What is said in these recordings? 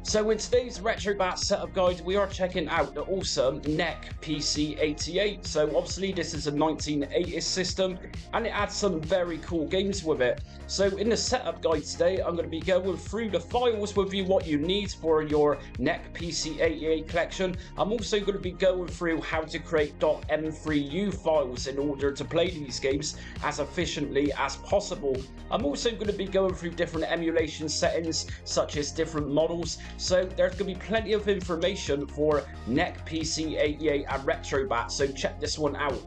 So in today's Retrobat setup guide, we are checking out the awesome NEC PC-88. So obviously this is a 1980s system and it adds some very cool games with it. So in the setup guide today, I'm going to be going through the files with you, what you need for your NEC PC-88 collection. I'm also going to be going through how to create .m3u files in order to play these games as efficiently as possible. I'm also going to be going through different emulation settings, such as different models. So there's going to be plenty of information for NEC PC-88 and Retrobat, so check this one out.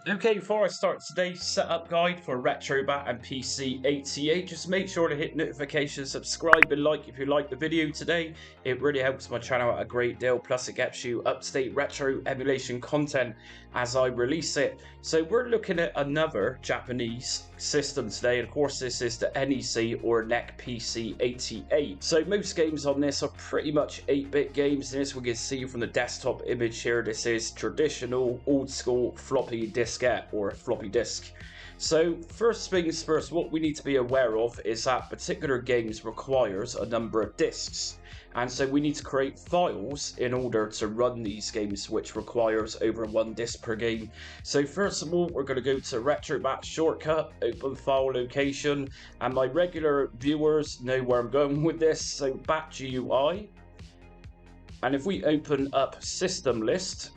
Okay, before I start today's setup guide for Retrobat and PC-88, just make sure to hit notifications, subscribe and like if you like the video today. It really helps my channel out a great deal, plus it gets you up-to-date retro emulation content as I release it. So we're looking at another Japanese system today, and of course this is the NEC or NEC PC-88. So most games on this are pretty much 8-bit games, and as we can see from the desktop image here, this is traditional old school floppy diskette or floppy disk. So first things first, what we need to be aware of is that particular games requires a number of disks, and so we need to create files in order to run these games, which requires over 1 disk per game. So first of all, we're going to go to Retrobat shortcut, open file location, and my regular viewers know where I'm going with this, so back GUI, and if we open up system list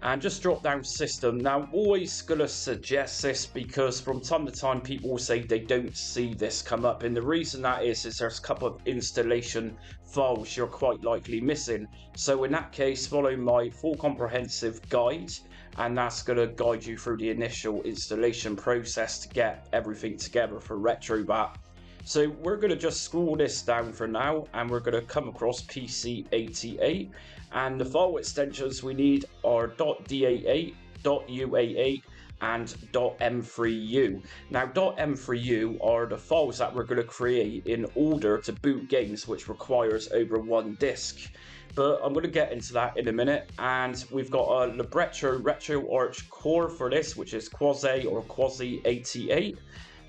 and just drop down system. Now, I'm always going to suggest this because from time to time people say they don't see this come up, and the reason that is there's a couple of installation files you're quite likely missing. So in that case, follow my full comprehensive guide, and that's going to guide you through the initial installation process to get everything together for Retrobat. So we're going to just scroll this down for now, and we're going to come across PC-88, and the file extensions we need are .da8, .ua8 and .m3u. Now .m3u are the files that we're going to create in order to boot games, which requires over 1 disk. But I'm going to get into that in a minute, and we've got a Libretto RetroArch core for this, which is Quasi or Quasi-88.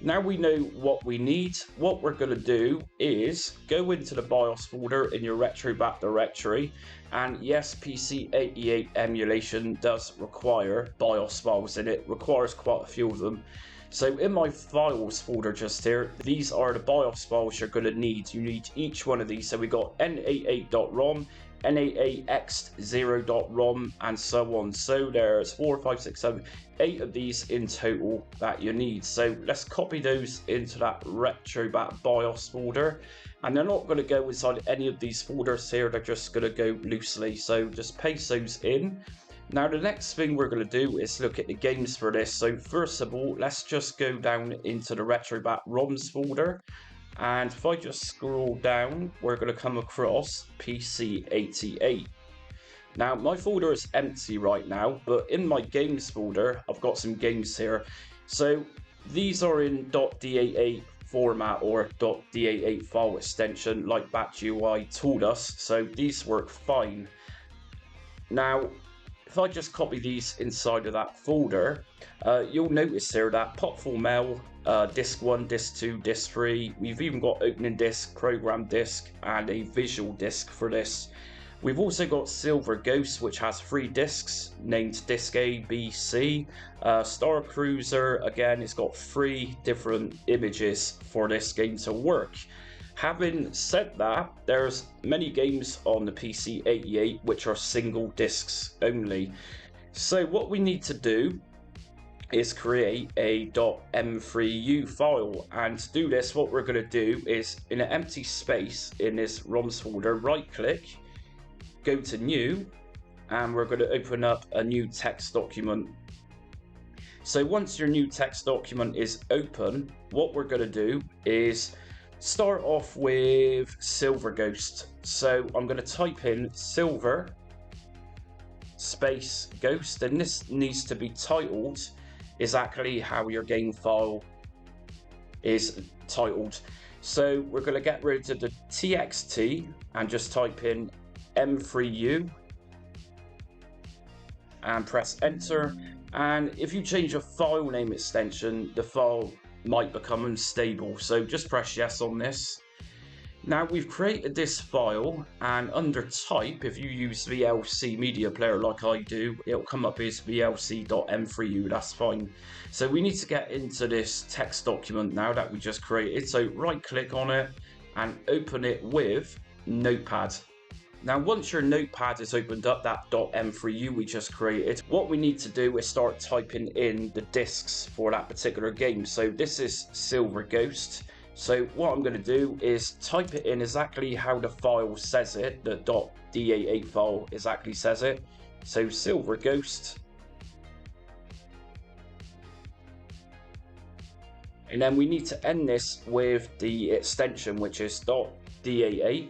Now we know what we need. What we're going to do is go into the BIOS folder in your Retrobat directory, and yes, PC-88 emulation does require BIOS files in it, requires quite a few of them. So in my files folder just here, these are the BIOS files you're going to need. You need each one of these. So we got N88.ROM, N88X0.ROM and so on. So there's 4, 5, 6, 7, 8 of these in total that you need. So let's copy those into that Retrobat BIOS folder, and they're not going to go inside any of these folders here, they're just going to go loosely. So just paste those in. Now the next thing we're going to do is look at the games for this. So first of all, let's just go down into the Retrobat ROMs folder. And if I just scroll down, we're going to come across PC-88. Now, my folder is empty right now, but in my games folder, I've got some games here. So these are in .da8 format or .da8 file extension, like BatGUI told us. So these work fine. Now, if I just copy these inside of that folder, you'll notice there that Pop4Mel, disk 1, disk 2, disk 3. We've even got opening disk, program disk, and a visual disk for this. We've also got Silver Ghost, which has 3 disks named disk A, B, C. Star Cruiser, again, it's got 3 different images for this game to work. Having said that, there's many games on the PC-88 which are single discs only. So what we need to do is create a .m3u file, and to do this, what we're going to do is in an empty space in this ROMs folder, right click, go to new, and we're going to open up a new text document. So once your new text document is open, what we're going to do is start off with Silver Ghost. So I'm going to type in Silver space Ghost, and this needs to be titled exactly how your game file is titled. So we're going to get rid of the txt and just type in M3U and press enter. And if you change a file name extension, the file might become unstable, so just press yes on this. Now we've created this file, and under type, if you use VLC media player like I do, it'll come up as vlc.m3u, that's fine. So we need to get into this text document now that we just created, so right click on it and open it with Notepad. Now once your Notepad is opened up, that .m3u we just created, what we need to do is start typing in the disks for that particular game. So this is Silver Ghost. So what I'm going to do is type it in exactly how the file says it, the .dat8 file exactly says it. So Silver Ghost. And then we need to end this with the extension, which is .dat8.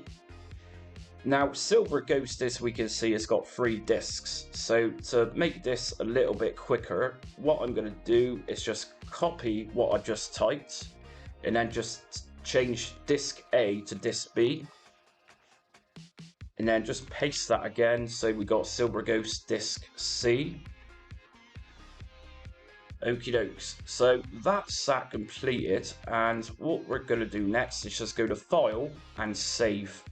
Now Silver Ghost, as we can see, has got 3 disks. So to make this a little bit quicker, what I'm going to do is just copy what I just typed and then just change disk A to disk B, and then just paste that again. So we got Silver Ghost disk C. Okie dokes. So that's that completed, and what we're going to do next is just go to File and Save.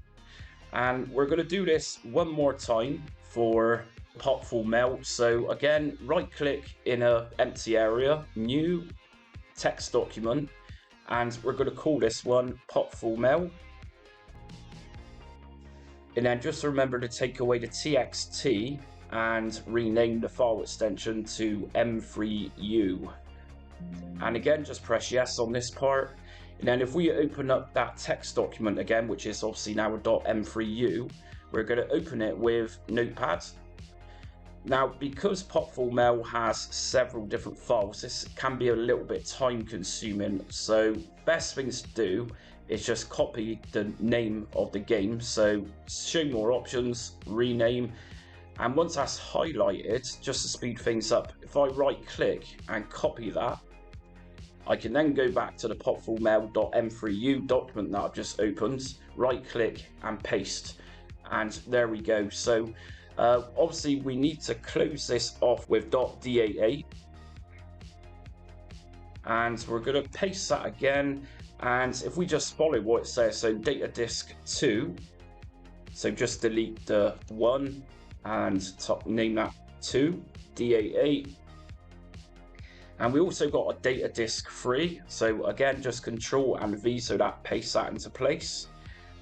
And we're going to do this one more time for Popful Mail. So again, right click in an empty area, new text document, and we're going to call this one Popful Mail. And then just remember to take away the txt and rename the file extension to M3U. And again, just press yes on this part. And then if we open up that text document again, which is obviously now a .m3u, we're going to open it with Notepad. Now, because Popful Mail has several different files, this can be a little bit time consuming. So best things to do is just copy the name of the game. So show more options, rename. And once that's highlighted, just to speed things up, if I right click and copy that, I can then go back to the popfulmail.m3u document that I've just opened, right click and paste. And there we go. So obviously we need to close this off with .dat8. And we're going to paste that again. And if we just follow what it says, so data disk 2, so just delete the 1 and name that 2, DA8. And we also got a data disk 3, so again just Control and V so that pastes that into place.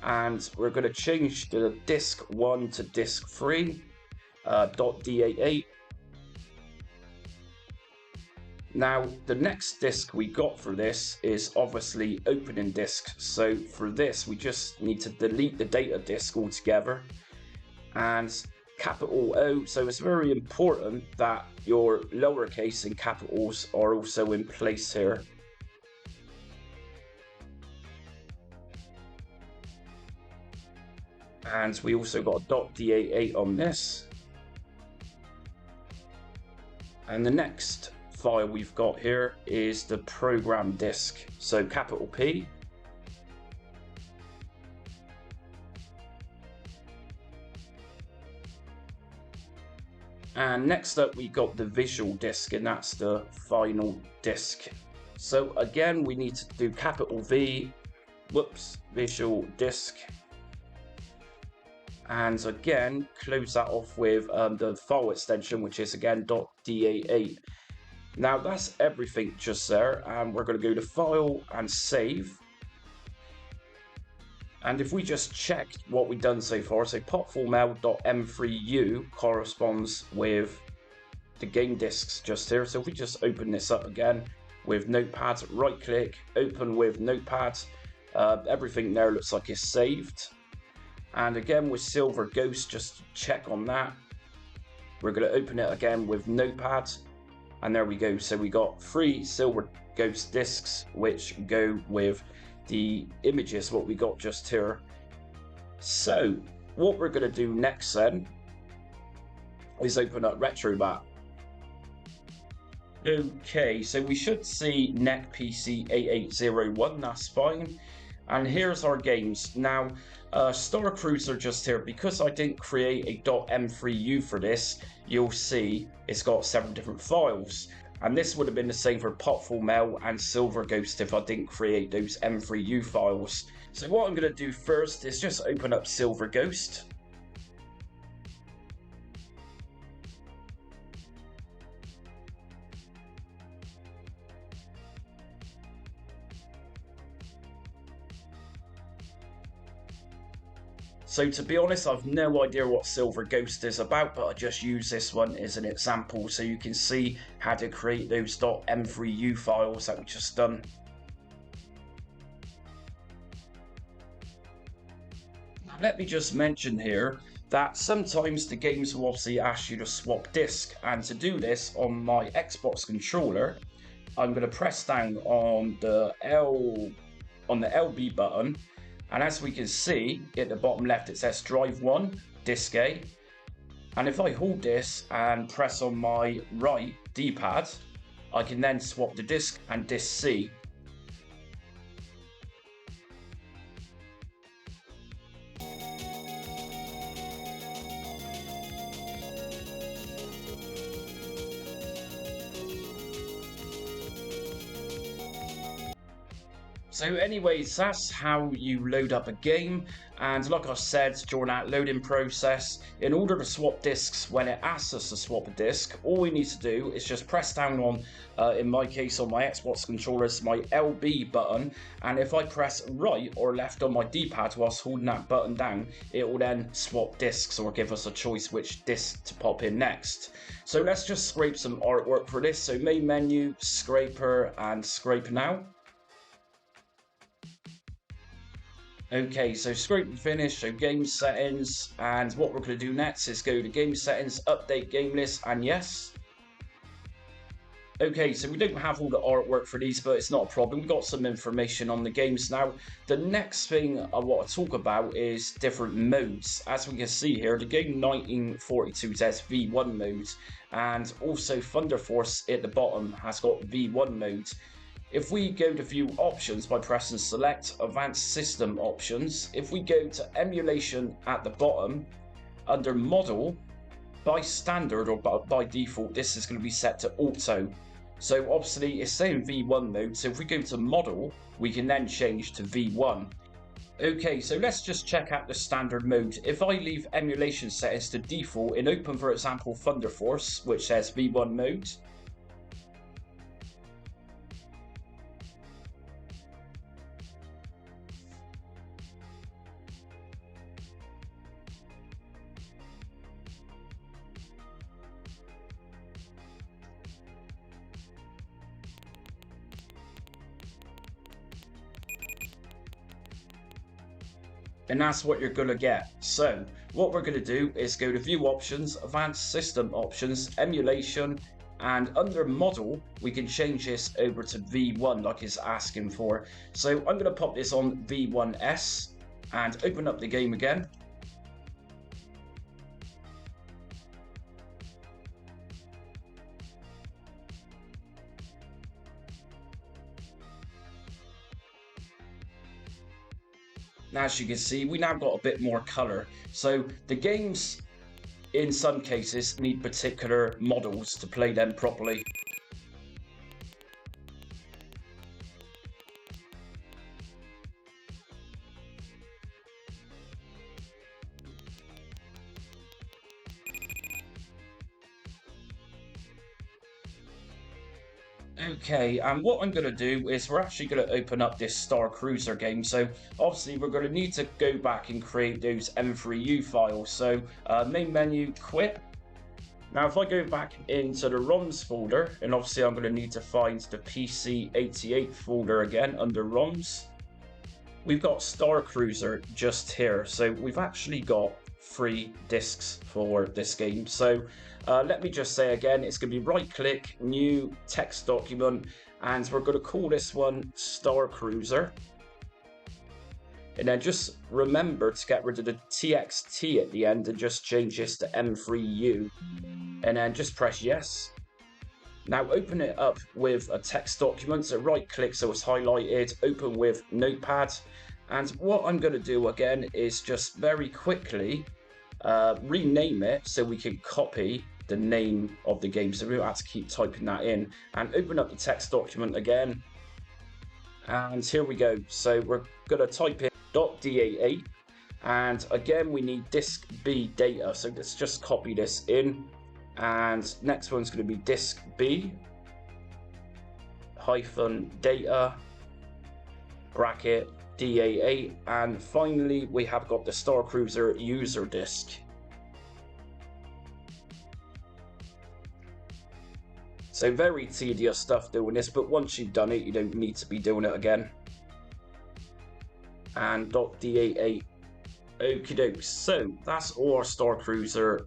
And we're going to change the disk 1 to disk 3, .dat8. Now the next disk we got for this is obviously opening disk, so for this we just need to delete the data disk altogether and capital O, so it's very important that your lowercase and capitals are also in place here. And we also got a .dat8 on this. And the next file we've got here is the program disk, so capital P. And next up we got the visual disk, and that's the final disk. So again we need to do capital V, visual disk. And again close that off with the file extension, which is again .dat8. Now that's everything just there, and we're going to go to File and Save. And if we just check what we've done so far, so popfulmail.m3u corresponds with the game disks just here. So if we just open this up again with Notepad, right click, open with Notepad, everything there looks like it's saved. And again with Silver Ghost, just check on that. We're going to open it again with Notepad. And there we go. So we got 3 Silver Ghost discs, which go with the images what we got just here. So what we're going to do next then is open up Retrobat. Okay, so we should see NEC PC-8801, that's fine. And here's our games. Now, Star Cruiser just here, because I didn't create a .m3u for this, you'll see it's got several different files. And this would have been the same for Potful Mail and Silver Ghost if I didn't create those M3U files. So what I'm going to do first is just open up Silver Ghost. So to be honest, I've no idea what Silver Ghost is about, but I just use this one as an example so you can see how to create those .m3u files that we just done. Now, let me just mention here that sometimes the games will obviously ask you to swap disk, and to do this on my Xbox controller, I'm going to press down on the LB button. And as we can see at the bottom left, it says drive 1, disk A. And if I hold this and press on my right D-pad, I can then swap the disk and disk C. So anyways, that's how you load up a game, and like I said during that loading process, in order to swap disks when it asks us to swap a disk, all we need to do is just press down on, in my case on my Xbox controller, it's my LB button, and if I press right or left on my D-pad whilst holding that button down, it will then swap disks or give us a choice which disk to pop in next. So let's just scrape some artwork for this. So main menu, scraper, and scrape now. Okay, so scrape and finish, so game settings, and what we're going to do next is go to game settings, update game list, and yes. Okay, so we don't have all the artwork for these, but it's not a problem. We've got some information on the games now. The next thing I want to talk about is different modes. As we can see here, the game 1942 says V1 mode, and also Thunder Force at the bottom has got V1 mode. If we go to view options by pressing select advanced system options, if we go to emulation at the bottom, under model, by standard or by default, this is going to be set to auto. So obviously it's saying V1 mode, so if we go to model, we can then change to V1. Okay, so let's just check out the standard mode. If I leave emulation settings to default and open, for example, Thunder Force, which says V1 mode, and that's what you're going to get. So what we're going to do is go to view options, advanced system options, emulation, and under model we can change this over to V1 like it's asking for. So I'm going to pop this on V1S and open up the game again. As you can see, we now got a bit more color. So the games, in some cases, need particular models to play them properly. Okay, and what I'm going to do is we're actually going to open up this Star Cruiser game. So obviously we're going to need to go back and create those M3U files. So main menu, quit. Now if I go back into the ROMs folder, and obviously I'm going to need to find the PC-88 folder again under ROMs. We've got Star Cruiser just here. So we've actually got 3 discs for this game. So let me just say again, it's going to be right click, new text document, and we're going to call this one Star Cruiser. And then just remember to get rid of the TXT at the end and just change this to M3U. And then just press yes. Now open it up with a text document, so right click so it's highlighted, open with Notepad, And what I'm going to do again is just very quickly rename it so we can copy the name of the game, so we don't have to keep typing that in, and open up the text document again. And here we go. So we're going to type in .da8, and again we need disk B data, so let's just copy this in. And next one's going to be disk B hyphen data bracket DA8, and finally we have got the Star Cruiser user disk. So very tedious stuff doing this, but once you've done it, you don't need to be doing it again. And .da8, okie doke. So that's all our Star Cruiser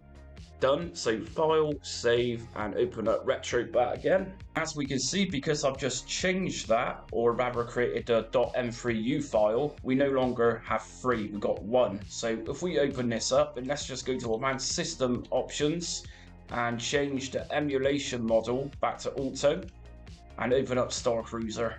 done. So file, save, and open up Retrobat again. As we can see, because I've just changed that, or rather created a .m3u file, we no longer have 3, we've got 1. So if we open this up, and let's just go to Advanced System Options and change the emulation model back to auto and open up Star Cruiser.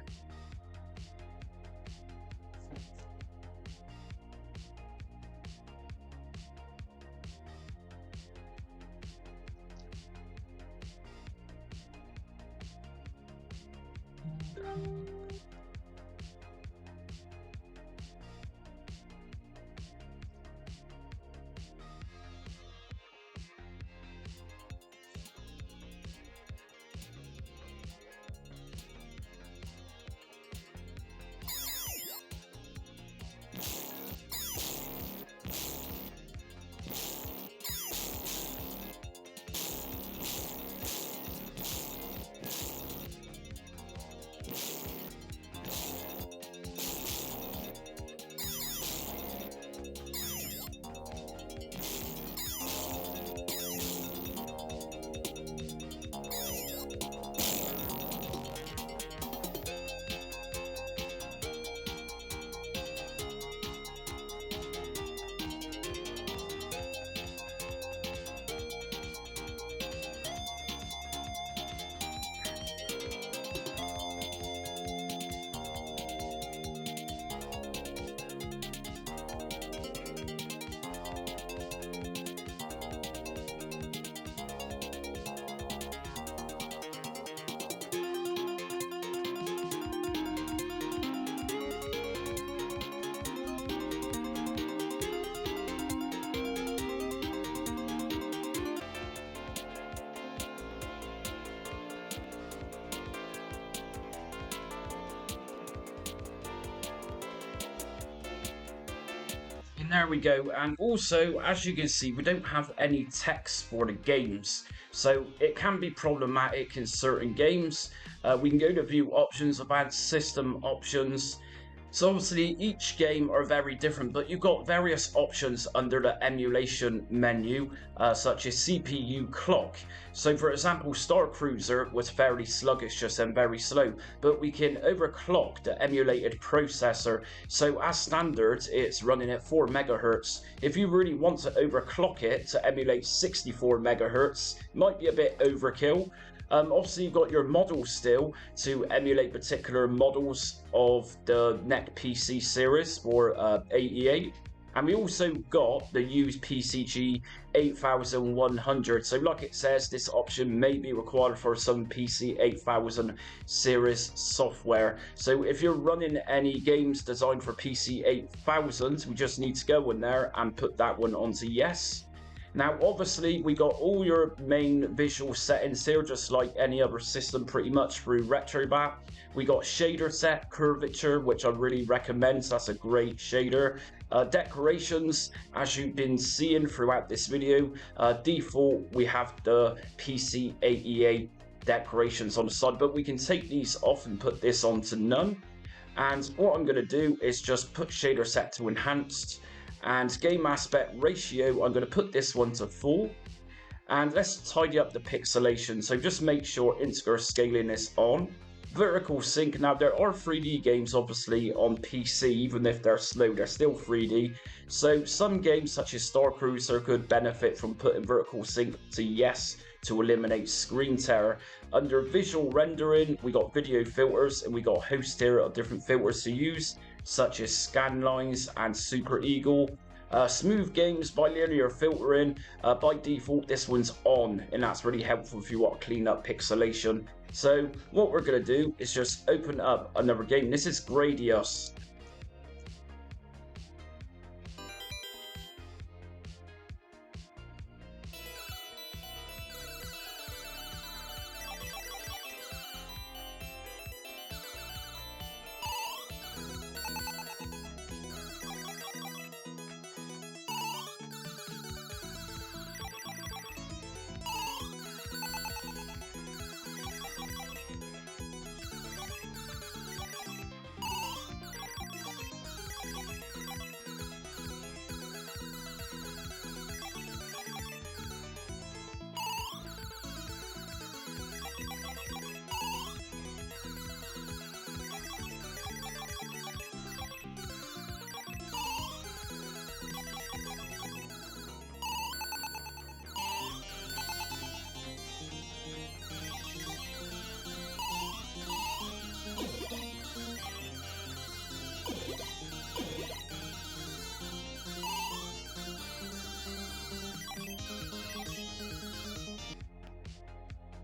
There we go. And also, as you can see, we don't have any text for the games, so it can be problematic in certain games. We can go to view options, advanced system options. So obviously each game are very different, but you've got various options under the emulation menu, such as CPU clock. So for example, Star Cruiser was fairly sluggish and very slow, but we can overclock the emulated processor. So as standard, it's running at 4 MHz. If you really want to overclock it to emulate 64 MHz, might be a bit overkill. Obviously, you've got your models still to emulate particular models of the NEC PC series for 88. And we also got the used PC-88 So like it says, this option may be required for some PC-8000 series software. So if you're running any games designed for PC-8000, we just need to go in there and put that one onto yes. Now obviously we got all your main visual settings here, just like any other system pretty much through Retrobat. We got shader set, curvature, which I really recommend, so that's a great shader. Decorations, as you've been seeing throughout this video, default we have the PC-88 decorations on the side, but we can take these off and put this on to none. And what I'm going to do is just put shader set to enhanced. And game aspect ratio, I'm going to put this one to full. And let's tidy up the pixelation. So just make sure integer scaling is on. Vertical sync. Now there are 3D games obviously on PC, even if they're slow, they're still 3D. So some games such as Star Cruiser could benefit from putting vertical sync to yes to eliminate screen tear. Under visual rendering, we got video filters and we got host here of different filters to use. such as Scanlines and Super Eagle. Smooth games by linear filtering, by default this one's on, and that's really helpful if you want to clean up pixelation. So what we're going to do is just open up another game. This is Gradius.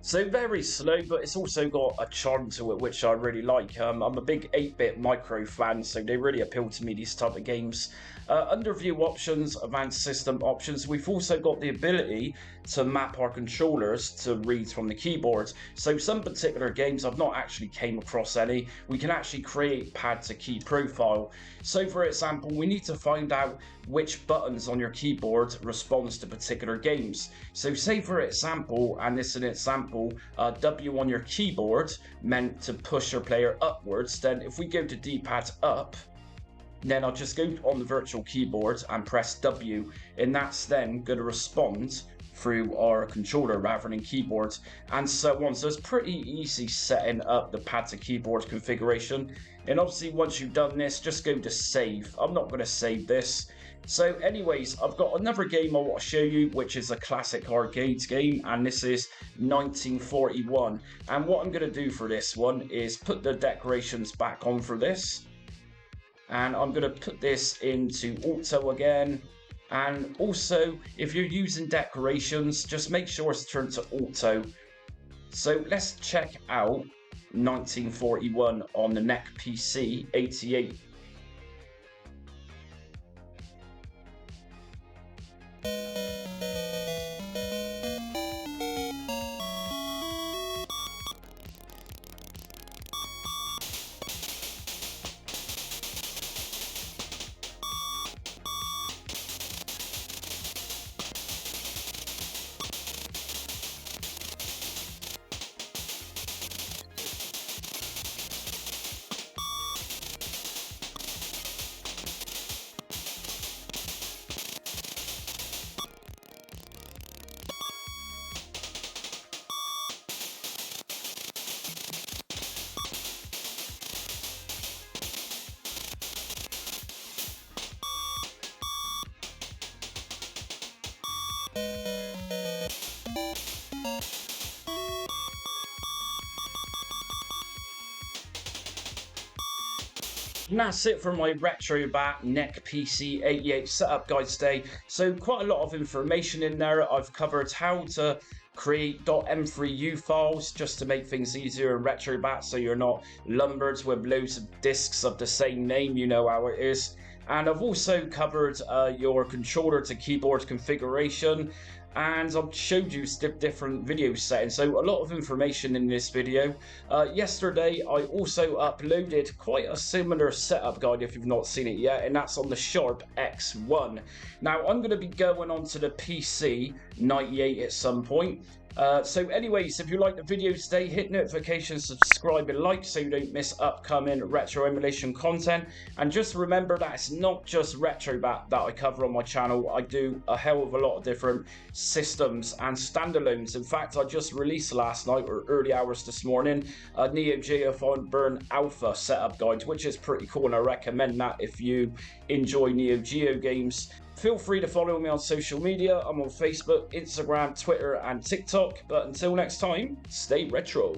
So very slow, but it's also got a charm to it, which I really like. I'm a big 8-bit micro fan, so they really appeal to me, these type of games. Under view options, advanced system options, we've also got the ability to map our controllers to read from the keyboard. So some particular games, I've not actually came across any, we can actually create pad to key profile. So for example, we need to find out which buttons on your keyboard responds to particular games. So say for example, and this is an example, W on your keyboard meant to push your player upwards. Then if we go to D-pad up, then I'll just go on the virtual keyboard and press W, and that's then going to respond through our controller rather than keyboard, and so on. So it's pretty easy setting up the pad to keyboard configuration. And obviously once you've done this, just go to save. I'm not going to save this. So anyways, I've got another game I want to show you, which is a classic arcade game, and this is 1941. And what I'm going to do for this one is put the decorations back on for this, and I'm going to put this into auto again. And also, if you're using decorations, just make sure it's turned to auto. So let's check out 1941 on the NEC PC-88. And that's it for my Retrobat NEC PC-88 setup guide today. So quite a lot of information in there. I've covered how to create .m3u files just to make things easier in Retrobat, so you're not lumbered with loads of disks of the same name, you know how it is. And I've also covered your controller to keyboard configuration, and I've showed you different video settings, so a lot of information in this video. Yesterday I also uploaded quite a similar setup guide if you've not seen it yet, and that's on the Sharp X1. Now I'm going to be going on to the PC-88 at some point. So anyways, if you like the video today, hit notifications, subscribe and like so you don't miss upcoming retro emulation content. And just remember that it's not just Retrobat that I cover on my channel. I do a hell of a lot of different systems and standalones. In fact, I just released last night or early hours this morning a Neo Geo Burn Alpha setup guide, which is pretty cool, and I recommend that if you enjoy Neo Geo games. Feel free to follow me on social media. I'm on Facebook, Instagram, Twitter and TikTok. But until next time, stay retro.